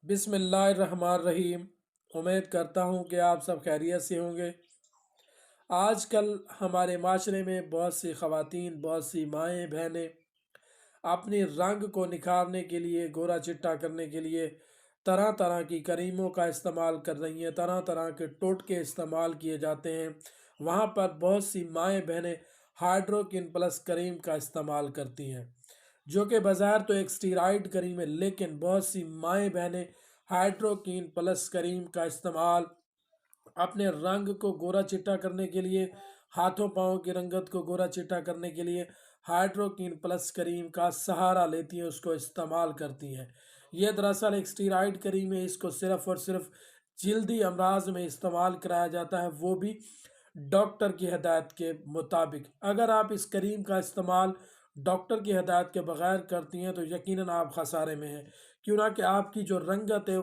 बिस्मिल्लाहिर्रहमानिर्रहीम। उम्मीद करता हूँ कि आप सब खैरियत से होंगे। आजकल हमारे माशरे में बहुत सी ख़वातीन, बहुत सी माएँ बहनें अपने रंग को निखारने के लिए, गोरा चिट्टा करने के लिए तरह तरह की क्रीमों का इस्तेमाल कर रही हैं। तरह तरह के टोटके इस्तेमाल किए जाते हैं। वहाँ पर बहुत सी माएँ बहनें हाइड्रोकिन प्लस क्रीम का इस्तेमाल करती हैं, जो कि बाज़ार तो एक स्टीराइड क्रीम है, लेकिन बहुत सी माएँ बहनें हाइड्रोकिन प्लस क्रीम का इस्तेमाल अपने रंग को गोरा चिट्टा करने के लिए, हाथों पाँव की रंगत को गोरा चिट्टा करने के लिए हाइड्रोकिन प्लस क्रीम का सहारा लेती हैं, उसको इस्तेमाल करती हैं। यह दरअसल एक स्टीराइड क्रीम है। इसको सिर्फ़ और सिर्फ जल्दी अमराज में इस्तेमाल कराया जाता है, वो भी डॉक्टर की हदायत के मुताबिक। अगर आप इस क्रीम का इस्तेमाल डॉक्टर की हदायत के बगैर करती हैं तो यकीनन आप खसारे में हैं। क्यों ना कि आपकी जो रंगत है,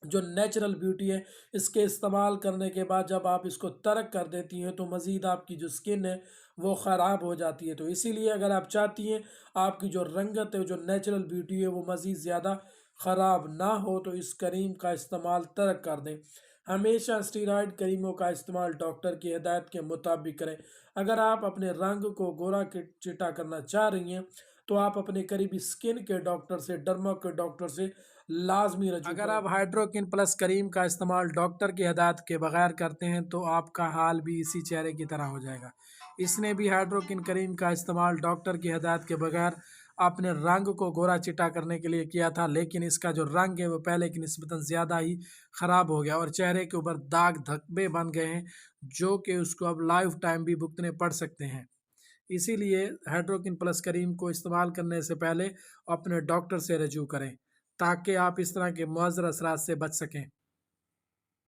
जो नेचुरल ब्यूटी है, इसके इस्तेमाल करने के बाद जब आप इसको तर्क कर देती हैं तो मज़ीद आपकी जो स्किन है वो ख़राब हो जाती है। तो इसीलिए अगर आप चाहती हैं आपकी जो रंगत है, जो नेचुरल ब्यूटी है, वो मज़ीद ज़्यादा ख़राब ना हो, तो इस क्रीम का इस्तेमाल तर्क कर दें। हमेशा स्टीरॉयड क्रीमों का इस्तेमाल डॉक्टर की हिदायत के मुताबिक करें। अगर आप अपने रंग को गोरा चिट्टा करना चाह रही हैं तो आप अपने करीबी स्किन के डॉक्टर से, डर्मा के डॉक्टर से लाजमी रजू अगर आप हाइड्रोकिन प्लस क्रीम का इस्तेमाल डॉक्टर की हदायत के बगैर करते हैं तो आपका हाल भी इसी चेहरे की तरह हो जाएगा। इसने भी हाइड्रोकिन क्रीम का इस्तेमाल डॉक्टर की हदायत के बगैर अपने रंग को गोरा चिट्टा करने के लिए किया था, लेकिन इसका जो रंग है वो पहले की निस्बतन ज़्यादा ही ख़राब हो गया और चेहरे के ऊपर दाग धब्बे बन गए हैं, जो कि उसको अब लाइफ टाइम भी भुगतने पड़ सकते हैं। इसीलिए हाइड्रोकिन प्लस क्रीम को इस्तेमाल करने से पहले अपने डॉक्टर से रजू करें, ताकि आप इस तरह के मुअज़्ज़र असरात से बच सकें।